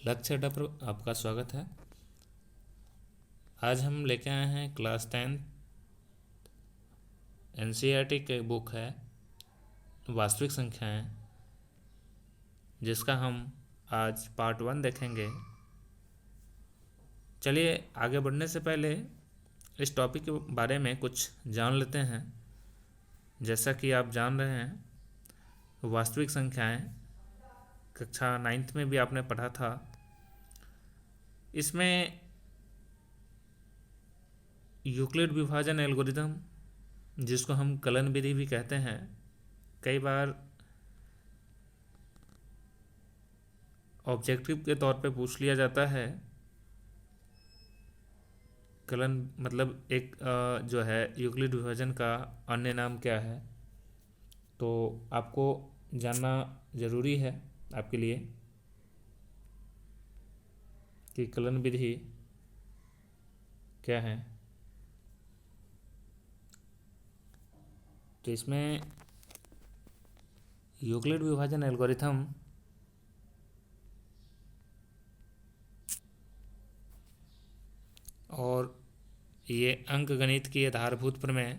लक्ष्य अड्डा पर आपका स्वागत है। आज हम लेके आए हैं क्लास 10 एनसीईआरटी की बुक है वास्तविक संख्याएं, जिसका हम आज पार्ट 1 देखेंगे। चलिए आगे बढ़ने से पहले इस टॉपिक के बारे में कुछ जान लेते हैं। जैसा कि आप जान रहे हैं, वास्तविक संख्याएं कक्षा 9th में भी आपने पढ़ा था। इसमें यूक्लिड विभाजन एल्गोरिथम, जिसको हम कलन विधि भी कहते हैं, कई बार ऑब्जेक्टिव के तौर पे पूछ लिया जाता है। कलन मतलब एक जो है यूक्लिड विभाजन का अन्य नाम क्या है, तो आपको जानना ज़रूरी है आपके लिए कि कलन विधि क्या है। तो इसमें यूक्लिड विभाजन एल्गोरिथम और ये अंकगणित की आधारभूत प्रमेय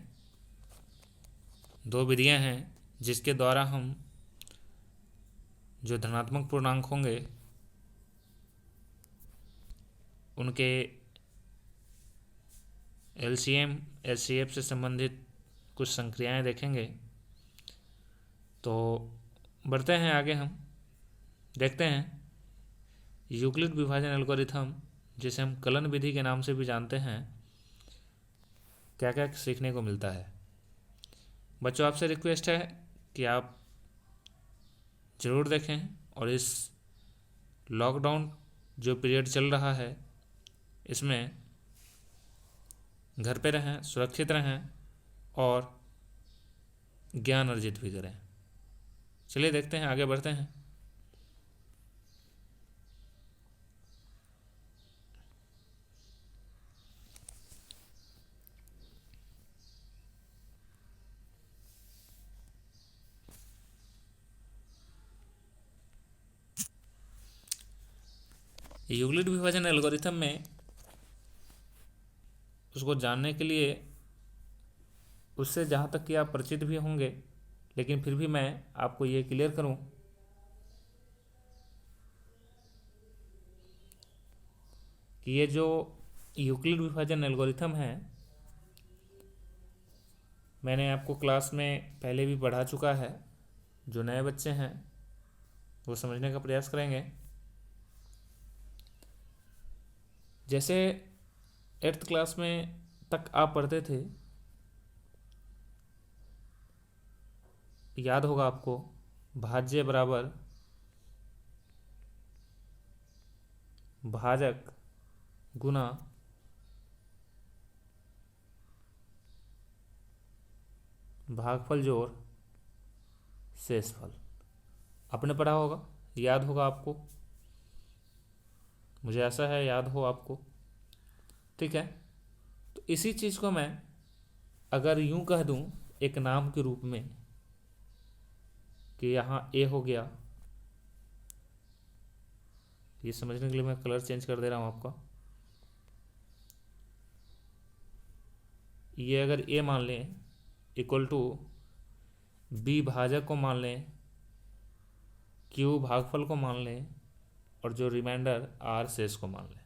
दो विधियां हैं जिसके द्वारा हम जो धनात्मक पूर्णांक होंगे उनके एलसीएम एचसीएफ से संबंधित कुछ संक्रियाएं देखेंगे। तो बढ़ते हैं आगे, हम देखते हैं यूक्लिड विभाजन एल्गोरिथम, जिसे हम कलन विधि के नाम से भी जानते हैं, क्या क्या सीखने को मिलता है। बच्चों, आपसे रिक्वेस्ट है कि आप ज़रूर देखें और इस लॉकडाउन जो पीरियड चल रहा है इसमें घर पे रहें, सुरक्षित रहें और ज्ञान अर्जित भी करें। चलिए देखते हैं, आगे बढ़ते हैं। यूक्लिड विभाजन एल्गोरिथम में उसको जानने के लिए उससे जहाँ तक कि आप परिचित भी होंगे, लेकिन फिर भी मैं आपको ये क्लियर करूं कि ये जो यूक्लिड विभाजन एल्गोरिथम है, मैंने आपको क्लास में पहले भी पढ़ा चुका है। जो नए बच्चे हैं वो समझने का प्रयास करेंगे। जैसे 8th क्लास में तक आप पढ़ते थे, याद होगा आपको, भाज्य बराबर भाजक गुना भागफल जोड़ शेषफल। आपने पढ़ा होगा, याद होगा आपको, मुझे ऐसा है याद हो आपको। ठीक है, तो इसी चीज़ को मैं अगर यूं कह दूं एक नाम के रूप में कि यहाँ ए हो गया, ये समझने के लिए मैं कलर चेंज कर दे रहा हूँ आपका। ये अगर ए मान लें इक्वल टू बी भाजक को मान लें, क्यू भागफल को मान लें और जो रिमाइंडर आर शेष को मान लें,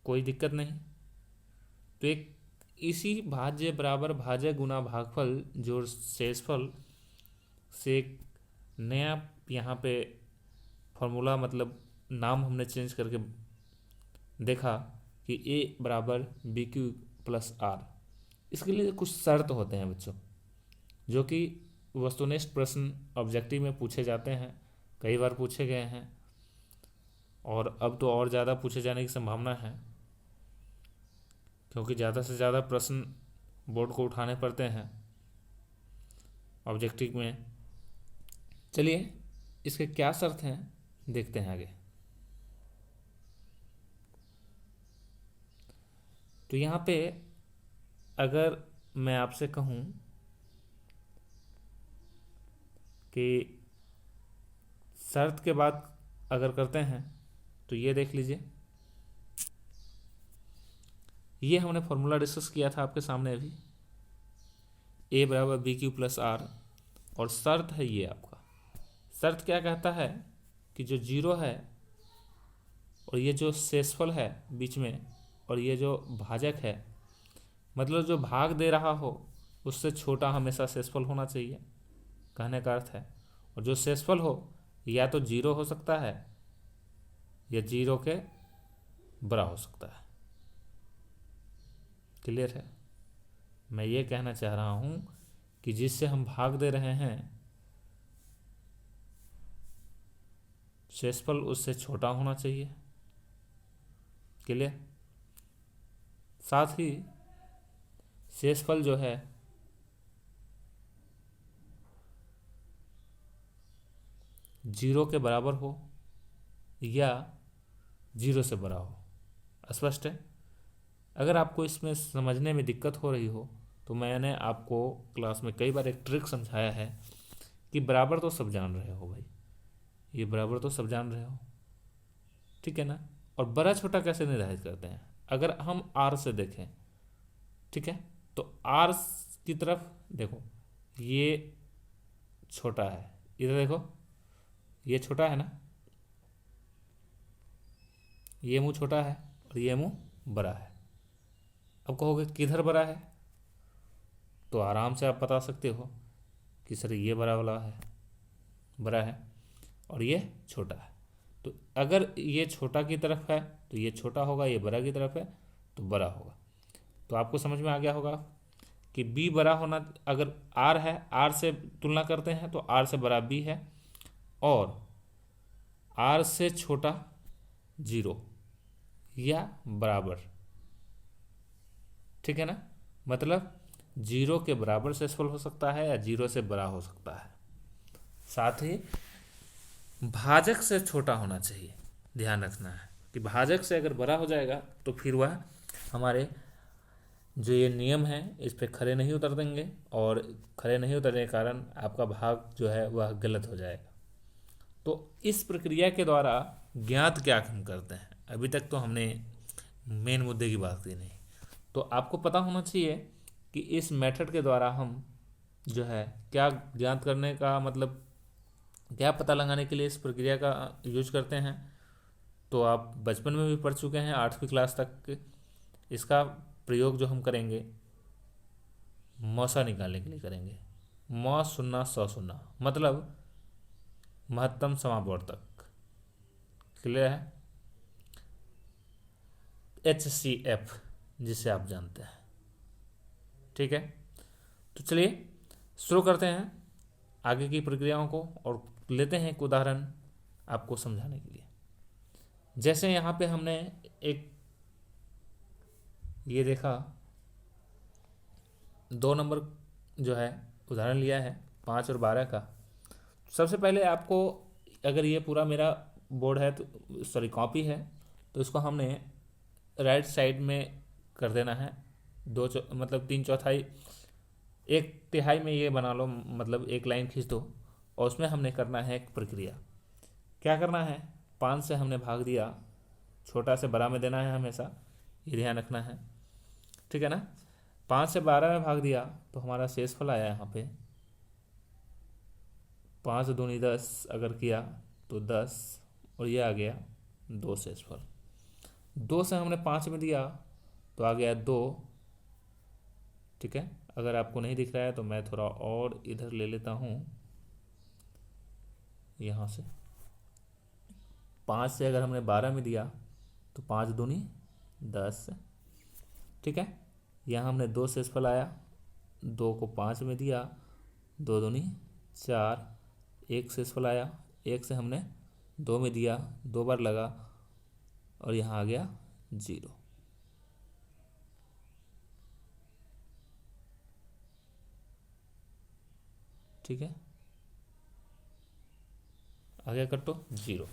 कोई दिक्कत नहीं। तो एक इसी भाज्य बराबर भाजक गुना भागफल जो शेषफल से एक नया यहाँ पे फॉर्मूला, मतलब नाम हमने चेंज करके देखा कि ए बराबर बी क्यू प्लस आर। इसके लिए कुछ शर्त होते हैं बच्चों, जो कि वस्तुनिष्ठ प्रश्न ऑब्जेक्टिव में पूछे जाते हैं, कई बार पूछे गए हैं और अब तो और ज़्यादा पूछे जाने की संभावना है, क्योंकि ज़्यादा से ज़्यादा प्रश्न बोर्ड को उठाने पड़ते हैं ऑब्जेक्टिव में। चलिए इसके क्या शर्त हैं देखते हैं आगे। तो यहाँ पे अगर मैं आपसे कहूँ कि शर्त के बाद अगर करते हैं तो ये देख लीजिए, ये हमने फॉर्मूला डिस्कस किया था आपके सामने अभी, ए बराबर बी क्यू प्लस आर, और शर्त है ये आपका। शर्त क्या कहता है कि जो जीरो है और ये जो शेषफल है बीच में और ये जो भाजक है, मतलब जो भाग दे रहा हो उससे छोटा हमेशा शेषफल होना चाहिए, कहने का अर्थ है। और जो शेषफल हो या तो जीरो हो सकता है या जीरो के बड़ा हो सकता है। क्लियर है? मैं ये कहना चाह रहा हूँ कि जिससे हम भाग दे रहे हैं शेषफल उससे छोटा होना चाहिए। क्लियर? साथ ही शेषफल जो है जीरो के बराबर हो या जीरो से बड़ा हो। स्पष्ट है? अगर आपको इसमें समझने में दिक्कत हो रही हो तो मैंने आपको क्लास में कई बार एक ट्रिक समझाया है कि बराबर तो सब जान रहे हो भाई, ये बराबर तो सब जान रहे हो, ठीक है ना। और बड़ा छोटा कैसे निर्धारित करते हैं, अगर हम आर से देखें, ठीक है, तो आर की तरफ देखो, ये छोटा है, इधर देखो ये छोटा है ना, ये मुंह छोटा है और ये मुंह बड़ा है। अब कहोगे किधर बड़ा है, तो आराम से आप बता सकते हो कि सर ये बड़ा वाला है, बड़ा है और ये छोटा है। तो अगर ये छोटा की तरफ है तो ये छोटा होगा, ये बड़ा की तरफ है तो बड़ा होगा। तो आपको समझ में आ गया होगा कि बी बड़ा होना, अगर आर है, आर से तुलना करते हैं तो आर से बड़ा बी है और आर से छोटा जीरो या बराबर, ठीक है ना। मतलब जीरो के बराबर शेषफल हो सकता है या जीरो से बड़ा हो सकता है। साथ ही भाजक से छोटा होना चाहिए, ध्यान रखना है कि भाजक से अगर बड़ा हो जाएगा तो फिर वह हमारे जो ये नियम है इस पे खरे नहीं उतर देंगे और खरे नहीं उतरने के कारण आपका भाग जो है वह गलत हो जाएगा। तो इस प्रक्रिया के द्वारा ज्ञात क्या हम करते हैं, अभी तक तो हमने मेन मुद्दे की बात की नहीं। तो आपको पता होना चाहिए कि इस मेथड के द्वारा हम जो है क्या ज्ञात करने का, मतलब क्या पता लगाने के लिए इस प्रक्रिया का यूज करते हैं। तो आप बचपन में भी पढ़ चुके हैं, 8वीं क्लास तक इसका प्रयोग जो हम करेंगे मौसा निकालने के लिए करेंगे। मौ शून्य सौ शून्य मतलब महत्तम समापवर्तक। क्लियर है? HCF जिसे आप जानते हैं, ठीक है। तो चलिए शुरू करते हैं आगे की प्रक्रियाओं को और लेते हैं एक उदाहरण आपको समझाने के लिए। जैसे यहाँ पे हमने एक ये देखा 2 नंबर जो है उदाहरण लिया है 5 और 12 का। सबसे पहले आपको, अगर ये पूरा मेरा बोर्ड है तो सॉरी कॉपी है, तो इसको हमने राइट साइड में कर देना है, मतलब 3/4, 1/3 में ये बना लो, मतलब एक लाइन खींच दो और उसमें हमने करना है एक प्रक्रिया। क्या करना है, 5 से हमने भाग दिया, छोटा से बड़ा में देना है हमेशा, ये ध्यान रखना है, ठीक है ना। 5 से 12 में भाग दिया तो हमारा शेषफल आया यहाँ पे 5 दूनी 10, अगर किया तो 10 और ये आ गया 2 शेषफल। 2 से हमने 5 में दिया तो आ गया 2, ठीक है। अगर आपको नहीं दिख रहा है तो मैं थोड़ा और इधर ले लेता हूँ, यहाँ से 5 से अगर हमने 12 में दिया तो 5 दूनी 10, ठीक है। यहाँ हमने 2 शेषफल आया, 2 को 5 में दिया, 2 दूनी 4, 1 शेषफल आया, 1 से हमने 2 में दिया, 2 बार लगा और यहाँ आ गया 0। ठीक है, आ गया कट्टो 0।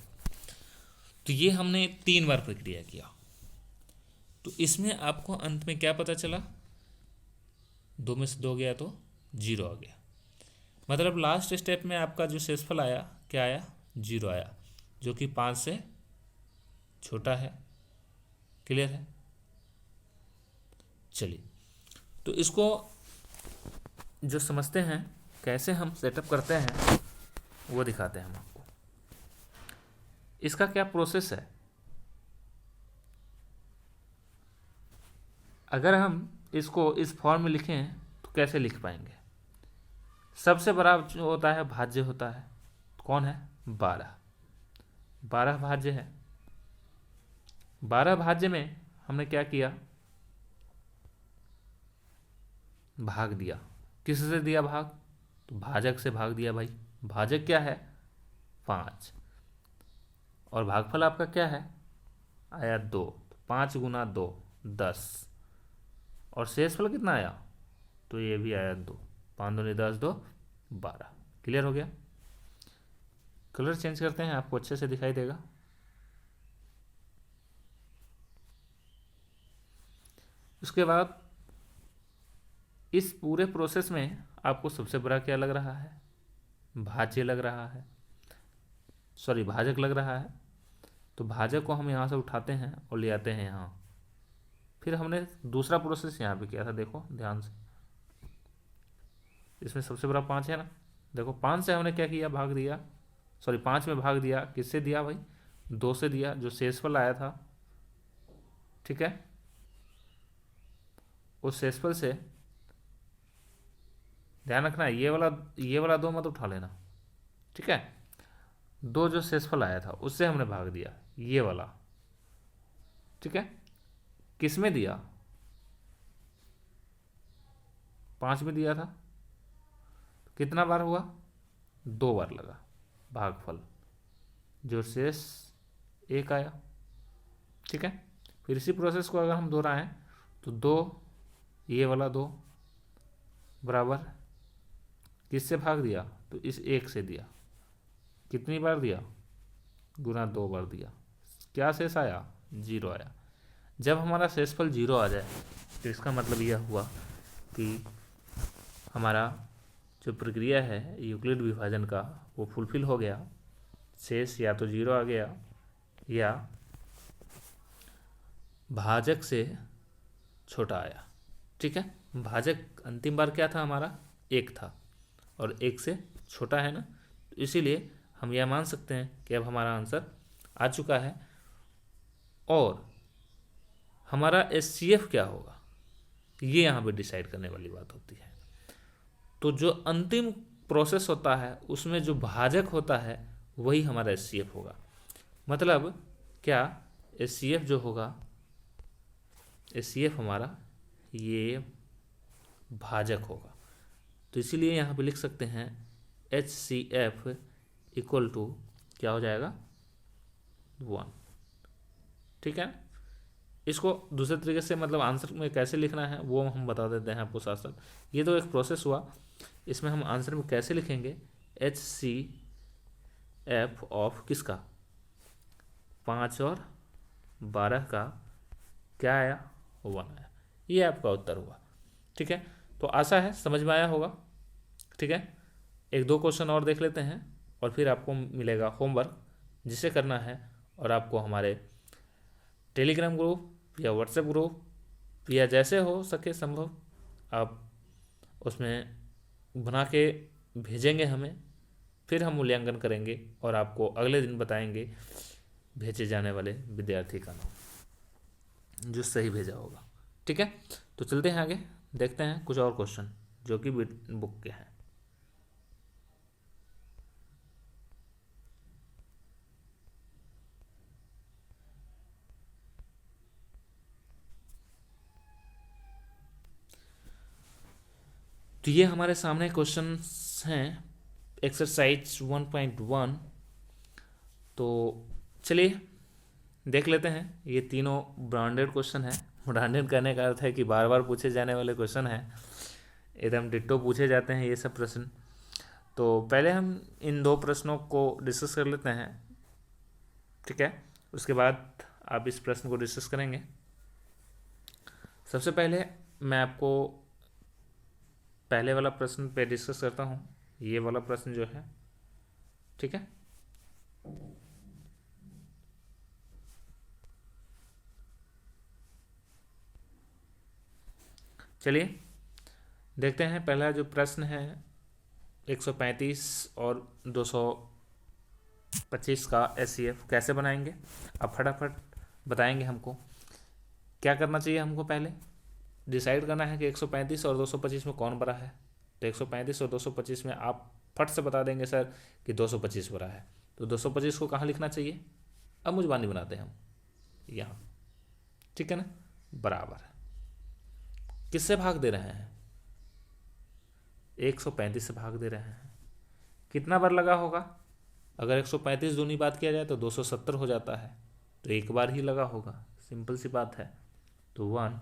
तो ये हमने 3 बार प्रक्रिया किया। तो इसमें आपको अंत में क्या पता चला, 2 में से 2 गया तो 0 आ गया। मतलब लास्ट स्टेप में आपका जो शेषफल आया क्या आया, जीरो आया, जो कि 5 से छोटा है। क्लियर है? चलिए, तो इसको जो समझते हैं कैसे हम सेटअप करते हैं वो दिखाते हैं हम आपको। इसका क्या प्रोसेस है, अगर हम इसको इस फॉर्म में लिखें तो कैसे लिख पाएंगे। सबसे बड़ा जो होता है भाज्य होता है, कौन है? 12। 12 भाज्य है। 12 भाज्य में हमने क्या किया, भाग दिया। किससे दिया भाग? तो भाजक से भाग दिया भाई। भाजक क्या है? 5। और भागफल आपका क्या है? आया 2। 5 गुना 2 10। और शेषफल कितना आया? तो ये भी आया 2। 5 दूनी 10, 2 12। क्लियर हो गया? कलर चेंज करते हैं, आपको अच्छे से दिखाई देगा। उसके बाद इस पूरे प्रोसेस में आपको सबसे बड़ा क्या लग रहा है? भाज्य लग रहा है, सॉरी भाजक लग रहा है। तो भाजक को हम यहाँ से उठाते हैं और ले आते हैं यहाँ। फिर हमने दूसरा प्रोसेस यहाँ पे किया था, देखो ध्यान से। इसमें सबसे बड़ा 5 है ना, देखो 5 से हमने क्या किया, भाग दिया, सॉरी 5 में भाग दिया। किससे दिया भाई? 2 से दिया, जो शेषफल आया था। ठीक है, उस शेषफल से ध्यान रखना, ये वाला 2 मत उठा लेना। ठीक है, 2 जो शेषफल आया था उससे हमने भाग दिया, ये वाला। ठीक है, किस में दिया? 5 में दिया था। कितना बार हुआ? 2 बार लगा भागफल, जो शेष 1 आया। ठीक है, फिर इसी प्रोसेस को अगर हम दोहराएं तो 2, ये वाला 2 बराबर किससे भाग दिया? तो इस 1 से दिया। कितनी बार दिया? गुना 2 बार दिया। क्या शेष आया? 0 आया। जब हमारा शेषफल 0 आ जाए तो इसका मतलब यह हुआ कि हमारा जो प्रक्रिया है यूक्लिड विभाजन का वो फुलफिल हो गया। शेष या तो 0 आ गया या भाजक से छोटा आया। ठीक है, भाजक अंतिम बार क्या था हमारा? 1 था, और 1 से छोटा है ना, तो इसीलिए हम यह मान सकते हैं कि अब हमारा आंसर आ चुका है। और हमारा SCF क्या होगा ये यहाँ पे डिसाइड करने वाली बात होती है। तो जो अंतिम प्रोसेस होता है उसमें जो भाजक होता है वही हमारा SCF होगा। मतलब क्या? SCF जो होगा, SCF हमारा ये भाजक होगा। तो इसीलिए यहाँ पे लिख सकते हैं HCF इक्वल टू क्या हो जाएगा? 1। ठीक है, इसको दूसरे तरीके से मतलब आंसर में कैसे लिखना है वो हम बता देते हैं आपको साथ साथ। ये तो एक प्रोसेस हुआ, इसमें हम आंसर में कैसे लिखेंगे? HCF ऑफ किसका? 5 और 12 का क्या आया? 1 आया। ये आपका उत्तर हुआ। ठीक है, तो आशा है समझ में आया होगा। ठीक है, 1-2 क्वेश्चन और देख लेते हैं और फिर आपको मिलेगा होमवर्क जिसे करना है, और आपको हमारे टेलीग्राम ग्रुप या व्हाट्सएप ग्रुप या जैसे हो सके संभव आप उसमें बना के भेजेंगे हमें, फिर हम मूल्यांकन करेंगे और आपको अगले दिन बताएंगे भेजे जाने वाले विद्यार्थी का नाम जो सही भेजा होगा। ठीक है, तो चलते हैं आगे, देखते हैं कुछ और क्वेश्चन जो कि बुक के हैं। तो ये हमारे सामने क्वेश्चन हैं एक्सरसाइज 1.1। तो चलिए देख लेते हैं। ये तीनों ब्रांडेड क्वेश्चन है। ब्रांडेड करने का अर्थ है कि बार बार पूछे जाने वाले क्वेश्चन हैं, एकदम डिट्टो पूछे जाते हैं ये सब प्रश्न। तो पहले हम इन 2 प्रश्नों को डिस्कस कर लेते हैं। ठीक है, उसके बाद आप इस प्रश्न को डिस्कस करेंगे। सबसे पहले मैं आपको पहले वाला प्रश्न पे डिस्कस करता हूँ, ये वाला प्रश्न जो है। ठीक है, चलिए देखते हैं पहला जो प्रश्न है 135 और 225 का एचसीएफ कैसे बनाएंगे। अब फटाफट बताएंगे हमको क्या करना चाहिए। हमको पहले डिसाइड करना है कि 135 और 225 में कौन बड़ा है। तो 135 और 225 में आप फट से बता देंगे सर कि 225 बड़ा है। तो 225 को कहाँ लिखना चाहिए, अब मुझबानी बनाते हैं हम यहाँ, ठीक है ना। बराबर है, किससे भाग दे रहे हैं, 135 से भाग दे रहे हैं। कितना बार लगा होगा, अगर 135 दूनी बात किया जाए तो 270 हो जाता है, तो एक बार ही लगा होगा, सिंपल सी बात है। तो 1,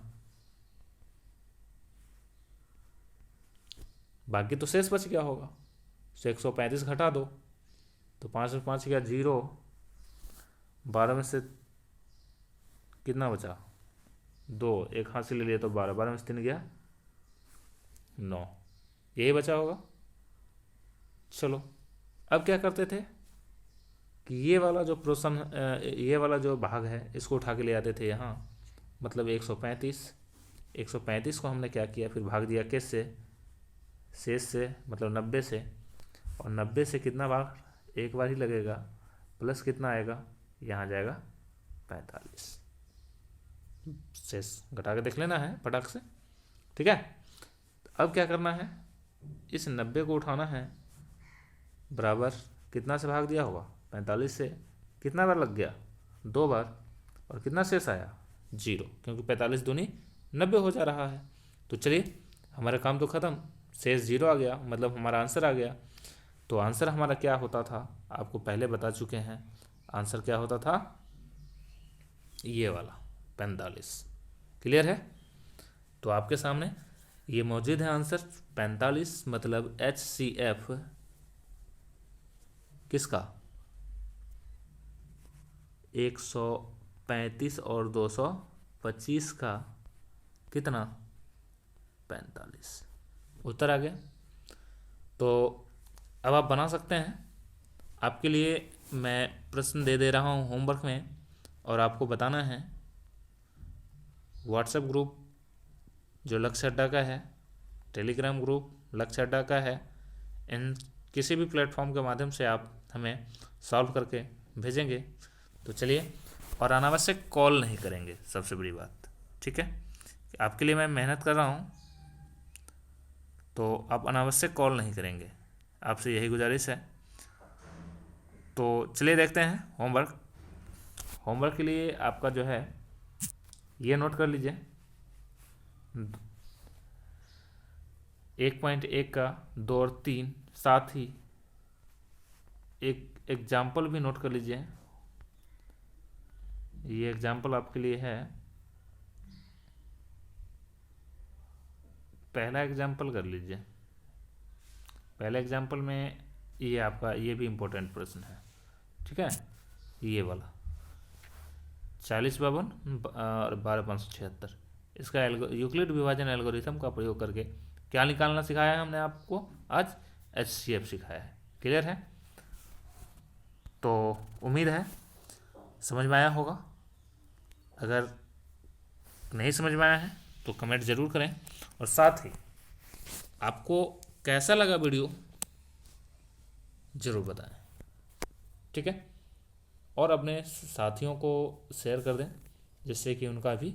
बाकी तो शेष बच गया होगा। तो 135 घटा दो तो 5 में 5 गया 0, 12 में से कितना बचा 2, एक हाथ से ले लिया तो 12, 12 में से 3 गया 9, यही बचा होगा। चलो अब क्या करते थे कि ये वाला जो पोर्शन, ये वाला जो भाग है इसको उठा के ले आते थे यहाँ, मतलब 135 को हमने क्या किया, फिर भाग दिया किस से, शेष से, मतलब 90 से। और 90 से कितना बार, एक बार ही लगेगा, प्लस कितना आएगा, यहाँ जाएगा 45। शेष घटा के देख लेना है फटाक से, ठीक है। अब क्या करना है, इस 90 को उठाना है, बराबर कितना से भाग दिया होगा, 45 से। कितना बार लग गया, 2 बार, और कितना शेष आया 0, क्योंकि 45 दूनी 90 हो जा रहा है। तो चलिए हमारा काम तो ख़त्म, शेष 0 आ गया, मतलब हमारा आंसर आ गया। तो आंसर हमारा क्या होता था, आपको पहले बता चुके हैं, आंसर क्या होता था, ये वाला 45। क्लियर है। तो आपके सामने ये मौजूद है आंसर 45, मतलब HCF किसका, 135 और 225 का कितना, 45 उत्तर आ गया। तो अब आप बना सकते हैं। आपके लिए मैं प्रश्न दे रहा हूँ होमवर्क में, और आपको बताना है। व्हाट्सएप ग्रुप जो लक्ष्य अड्डा का है, टेलीग्राम ग्रुप लक्ष्य अड्डा का है, इन किसी भी प्लेटफॉर्म के माध्यम से आप हमें सॉल्व करके भेजेंगे। तो चलिए, और अनावश्यक कॉल नहीं करेंगे, सबसे बड़ी बात, ठीक है। आपके लिए मैं मेहनत कर रहा हूँ, तो आप अनावश्यक कॉल नहीं करेंगे, आपसे यही गुजारिश है। तो चलिए देखते हैं होमवर्क के लिए आपका जो है ये नोट कर लीजिए, 1.1 का 2 और 3, साथ ही एक एग्जाम्पल भी नोट कर लीजिए। ये एग्जाम्पल आपके लिए है, पहला एग्जाम्पल कर लीजिए। पहले एग्जाम्पल में ये आपका ये भी इम्पोर्टेंट प्रश्न है, ठीक है। ये वाला 4052 और 12576, इसका यूक्लिड विभाजन एल्गोरिथम का प्रयोग करके क्या निकालना सिखाया है हमने आपको आज, HCF सिखाया है। क्लियर है। तो उम्मीद है समझ में आया होगा। अगर नहीं समझ में आया है तो कमेंट ज़रूर करें, और साथ ही आपको कैसा लगा वीडियो ज़रूर बताएं, ठीक है। और अपने साथियों को शेयर कर दें, जिससे कि उनका भी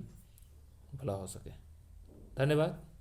भला हो सके। धन्यवाद।